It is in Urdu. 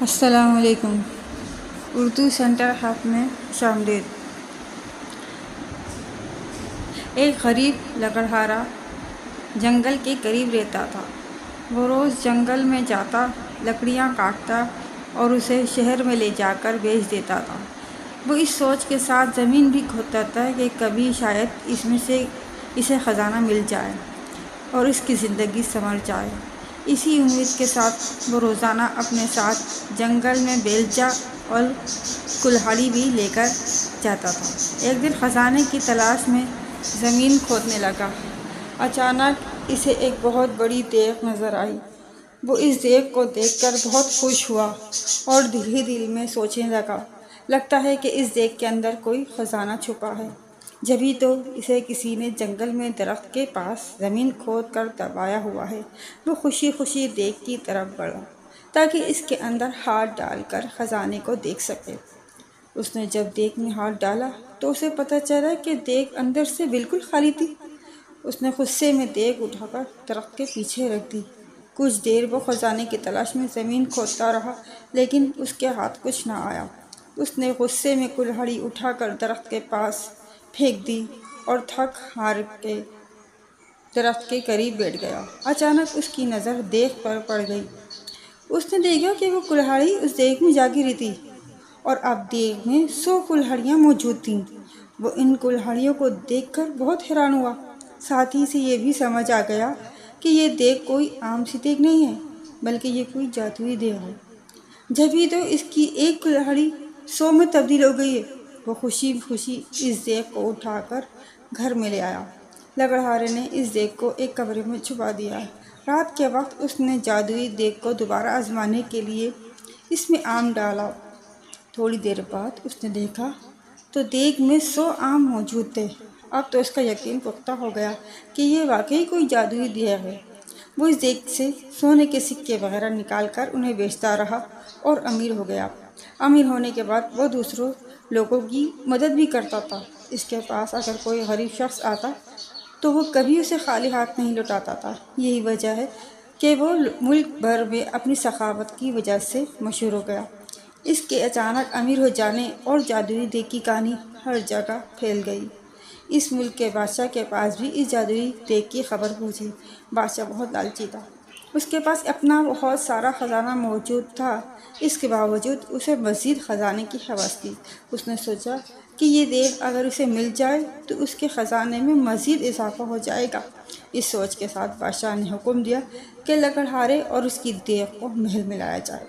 السلام علیکم۔ اردو سینٹر ہب میں خوش آمدید۔ ایک غریب لکڑہارا جنگل کے قریب رہتا تھا۔ وہ روز جنگل میں جاتا، لکڑیاں کاٹتا اور اسے شہر میں لے جا کر بیچ دیتا تھا۔ وہ اس سوچ کے ساتھ زمین بھی کھودتا تھا کہ کبھی شاید اس میں سے اسے خزانہ مل جائے اور اس کی زندگی سنور جائے۔ اسی امید کے ساتھ وہ روزانہ اپنے ساتھ جنگل میں بیلچہ اور کلہاڑی بھی لے کر جاتا تھا۔ ایک دن خزانے کی تلاش میں زمین کھودنے لگا۔ اچانک اسے ایک بہت بڑی دیگ نظر آئی۔ وہ اس دیگ کو دیکھ کر بہت خوش ہوا اور دل ہی دل میں سوچنے لگا، لگتا ہے کہ اس دیگ کے اندر کوئی خزانہ چھپا ہے۔ جبھی تو اسے کسی نے جنگل میں درخت کے پاس زمین کھود کر دبایا ہوا ہے۔ وہ خوشی خوشی دیگ کی طرف بڑھا تاکہ اس کے اندر ہاتھ ڈال کر خزانے کو دیکھ سکے۔ اس نے جب دیگ میں ہاتھ ڈالا تو اسے پتہ چلا کہ دیگ اندر سے بالکل خالی تھی۔ اس نے غصے میں دیگ اٹھا کر درخت کے پیچھے رکھ دی۔ کچھ دیر وہ خزانے کی تلاش میں زمین کھودتا رہا لیکن اس کے ہاتھ کچھ نہ آیا۔ اس نے غصے میں کلہاڑی اٹھا کر درخت کے پاس پھینک دی اور تھک ہار کے درخت کے قریب بیٹھ گیا۔ اچانک اس کی نظر دیگ پر پڑ گئی۔ اس نے دیکھا کہ وہ کلہاڑی اس دیگ میں جا گری تھی اور اب دیگ میں 100 کلہاڑیاں موجود تھیں۔ وہ ان کلہاڑیوں کو دیکھ کر بہت حیران ہوا۔ ساتھ ہی سے یہ بھی سمجھ آ گیا کہ یہ دیگ کوئی عام سی دیگ نہیں ہے بلکہ یہ کوئی جادوئی دیگ ہے۔ جبھی تو اس کی ایک کلہاڑی 100 میں تبدیل ہو گئی ہے۔ وہ خوشی خوشی اس دیگ کو اٹھا کر گھر میں لے آیا۔ لکڑہارے نے اس دیگ کو ایک کمرے میں چھپا دیا۔ رات کے وقت اس نے جادوئی دیگ کو دوبارہ آزمانے کے لیے اس میں آم ڈالا۔ تھوڑی دیر بعد اس نے دیکھا تو دیگ میں 100 آم موجود تھے۔ اب تو اس کا یقین پختہ ہو گیا کہ یہ واقعی کوئی جادوئی دیگ ہے۔ وہ اس دیگ سے سونے کے سکے وغیرہ نکال کر انہیں بیچتا رہا اور امیر ہو گیا۔ امیر ہونے کے بعد وہ دوسروں لوگوں کی مدد بھی کرتا تھا۔ اس کے پاس اگر کوئی غریب شخص آتا تو وہ کبھی اسے خالی ہاتھ نہیں لوٹاتا تھا۔ یہی وجہ ہے کہ وہ ملک بھر میں اپنی سخاوت کی وجہ سے مشہور ہو گیا۔ اس کے اچانک امیر ہو جانے اور جادوئی دیگ کی کہانی ہر جگہ پھیل گئی۔ اس ملک کے بادشاہ کے پاس بھی اس جادوئی دیگ کی خبر پہنچی۔ بادشاہ بہت لالچی تھا۔ اس کے پاس اپنا بہت سارا خزانہ موجود تھا۔ اس کے باوجود اسے مزید خزانے کی ہوس تھی۔ اس نے سوچا کہ یہ دیگ اگر اسے مل جائے تو اس کے خزانے میں مزید اضافہ ہو جائے گا۔ اس سوچ کے ساتھ بادشاہ نے حکم دیا کہ لکڑہارے اور اس کی دیگ کو محل میں لایا جائے۔